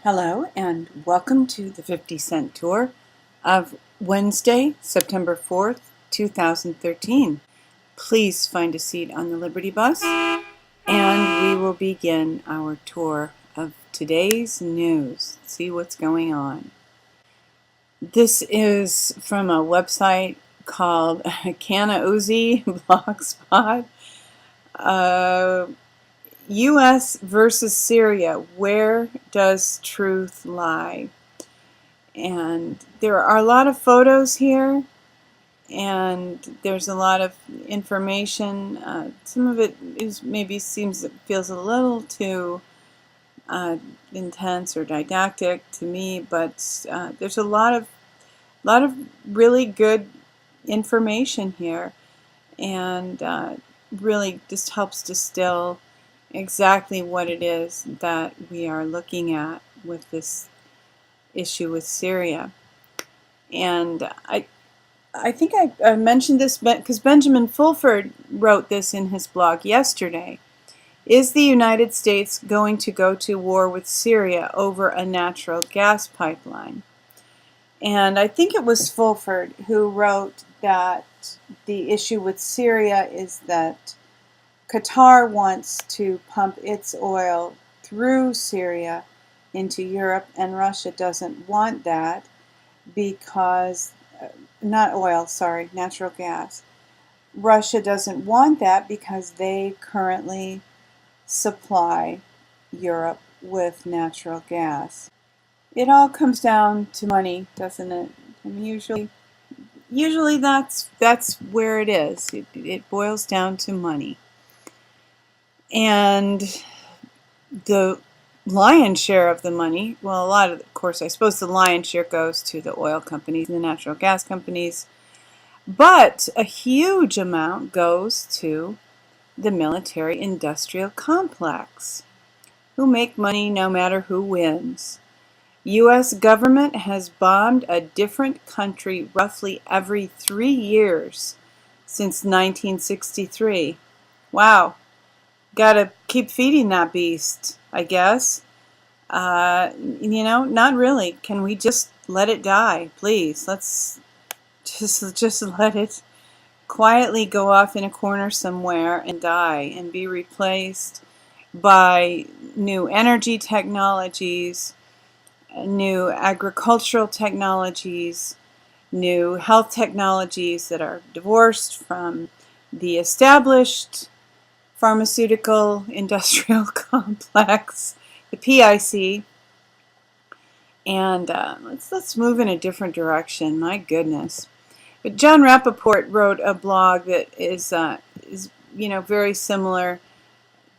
Hello and welcome to the 50-cent tour of Wednesday, September 4th, 2013. Please find a seat on the Liberty Bus and we will begin our tour of today's news. See what's going on. This is from a website called Canna Uzi Blogspot. U.S. versus Syria, where does truth lie? And there are a lot of photos here, and there's a lot of information. Some of it feels a little too intense or didactic to me, but there's a lot of really good information here, and really just helps distill exactly what it is that we are looking at with this issue with Syria. And I think I mentioned this because Benjamin Fulford wrote this in his blog yesterday. Is the United States going to go to war with Syria over a natural gas pipeline? And I think it was Fulford who wrote that the issue with Syria is that Qatar wants to pump its oil through Syria into Europe, and Russia doesn't want that because, natural gas. Russia doesn't want that because they currently supply Europe with natural gas. It all comes down to money, doesn't it? And usually that's where it is. It boils down to money. And the lion's share of the money, well, of course, I suppose the lion's share goes to the oil companies and the natural gas companies, but a huge amount goes to the military-industrial complex, who make money no matter who wins. U.S. government has bombed a different country roughly every 3 years since 1963. Wow. Gotta keep feeding that beast, I guess. Not really. Can we just let it die, please? Let's just let it quietly go off in a corner somewhere and die and be replaced by new energy technologies, new agricultural technologies, new health technologies that are divorced from the established pharmaceutical industrial complex, the PIC, and let's move in a different direction. My goodness! But John Rappaport wrote a blog that is very similar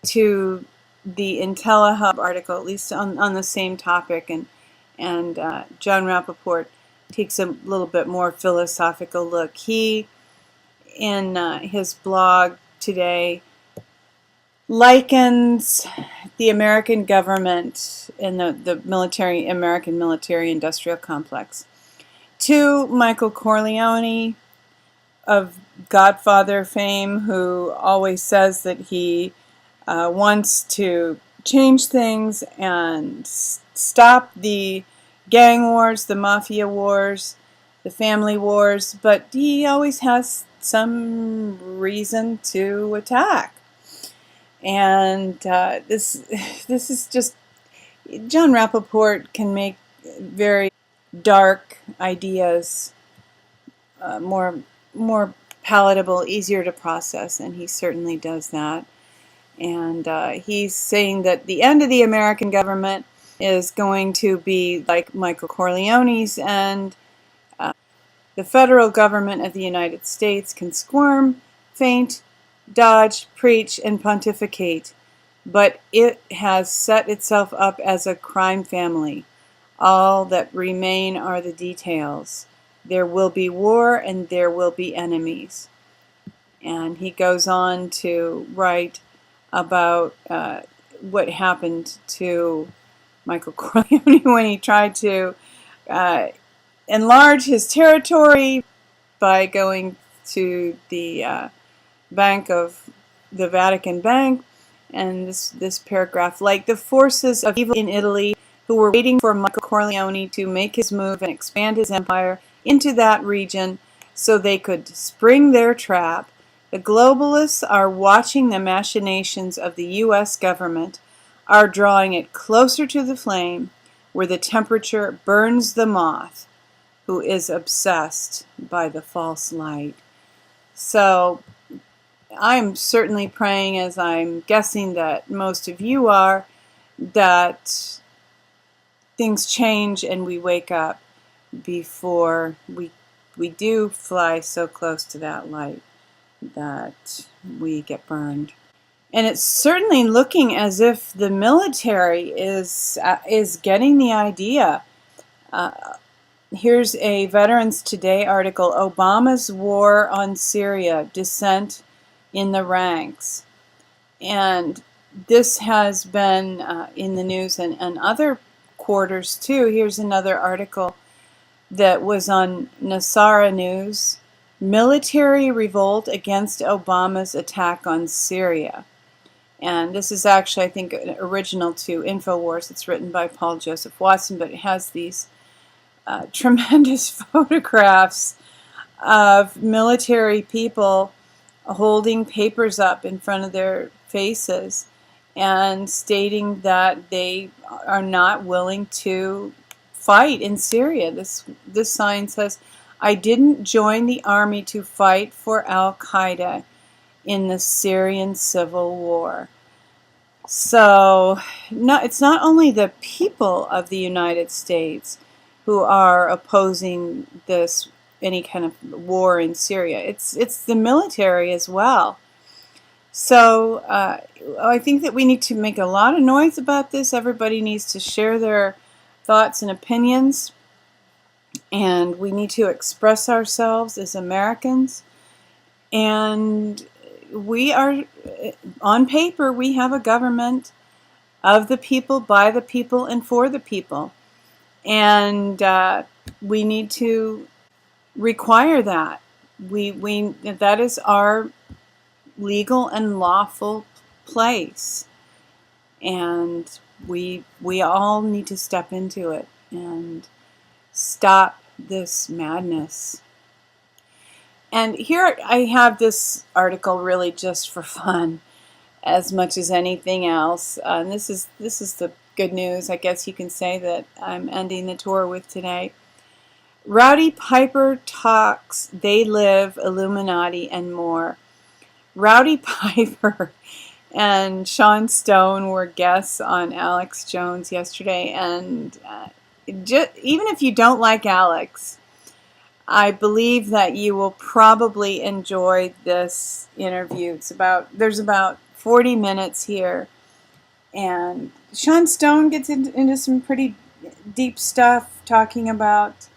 to the IntelliHub article, at least on the same topic, and John Rappaport takes a little bit more philosophical look. He, in his blog today, likens the American government and the American military-industrial complex to Michael Corleone of Godfather fame, who always says that he wants to change things and stop the gang wars, the mafia wars, the family wars, but he always has some reason to attack. And this is just, John Rappaport can make very dark ideas more palatable, easier to process, and he certainly does that. And he's saying that the end of the American government is going to be like Michael Corleone's end. The federal government of the United States can squirm, faint, dodge, preach, and pontificate, but it has set itself up as a crime family. All that remain are the details. There will be war and there will be enemies. And he goes on to write about what happened to Michael Corleone when he tried to enlarge his territory by going to the Vatican Bank, and this paragraph, like the forces of evil in Italy, who were waiting for Michael Corleone to make his move and expand his empire into that region so they could spring their trap. The globalists are watching the machinations of the U.S. government, are drawing it closer to the flame where the temperature burns the moth, who is obsessed by the false light. So I'm certainly praying, as I'm guessing that most of you are, that things change and we wake up before we do fly so close to that light that we get burned. And it's certainly looking as if the military is getting the idea. Here's a Veterans Today article, Obama's War on Syria, Dissent in the Ranks. And this has been in the news and other quarters too. Here's another article that was on Nasara News, Military Revolt Against Obama's Attack on Syria. And this is actually, I think, an original to InfoWars. It's written by Paul Joseph Watson, but it has these tremendous photographs of military people holding papers up in front of their faces and stating that they are not willing to fight in Syria. This sign says, "I didn't join the army to fight for Al-Qaeda in the Syrian civil war." So it's not only the people of the United States who are opposing any kind of war in Syria. It's the military as well. So I think that we need to make a lot of noise about this. Everybody needs to share their thoughts and opinions, and we need to express ourselves as Americans. And we are, on paper, we have a government of the people, by the people, and for the people. And we need to require that. That is our legal and lawful place. And we all need to step into it and stop this madness. And here I have this article really just for fun, as much as anything else. And this is the good news, I guess you can say, that I'm ending the tour with today. Rowdy Piper talks They Live, Illuminati, and more. Rowdy Piper and Sean Stone were guests on Alex Jones yesterday, and even if you don't like Alex, I believe that you will probably enjoy this interview. There's about 40 minutes here, and Sean Stone gets into some pretty deep stuff, talking about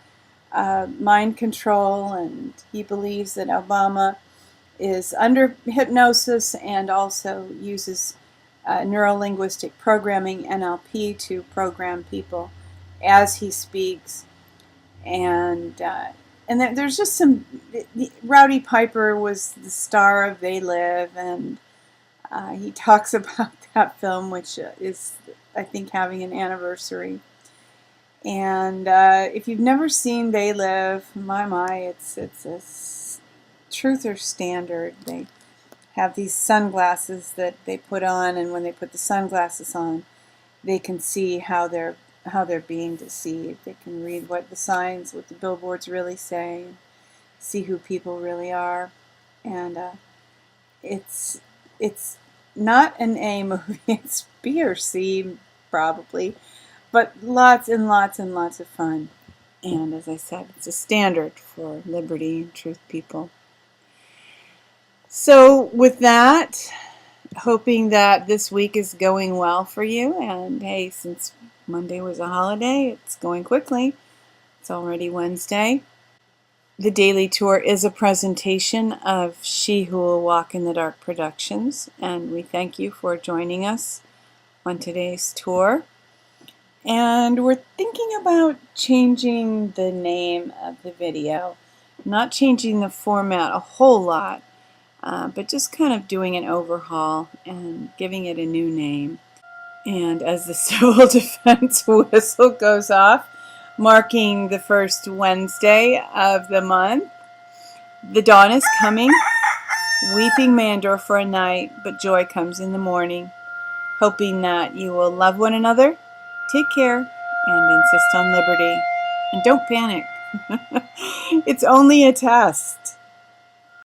mind control, and he believes that Obama is under hypnosis and also uses neuro-linguistic programming, NLP, to program people as he speaks. And there's just some. Rowdy Piper was the star of They Live, and he talks about that film, which is, I think, having an anniversary. And if you've never seen They Live, it's a truth or standard. They have these sunglasses that they put on, and when they put the sunglasses on, they can see how they're being deceived. They can read what the billboards really say, see who people really are. And it's not an A movie, it's B or C probably, but lots and lots and lots of fun. And as I said, it's a standard for liberty and truth people. So with that, hoping that this week is going well for you. And hey, since Monday was a holiday, it's going quickly. It's already Wednesday. The Daily Tour is a presentation of She Who Will Walk in the Dark Productions, and we thank you for joining us on today's tour. And we're thinking about changing the name of the video, not changing the format a whole lot, but just kind of doing an overhaul and giving it a new name. And as the civil defense whistle goes off, marking the first Wednesday of the month, the dawn is coming. Weeping may endure for a night, but joy comes in the morning. Hoping that you will love one another, take care, and insist on liberty. And don't panic. It's only a test.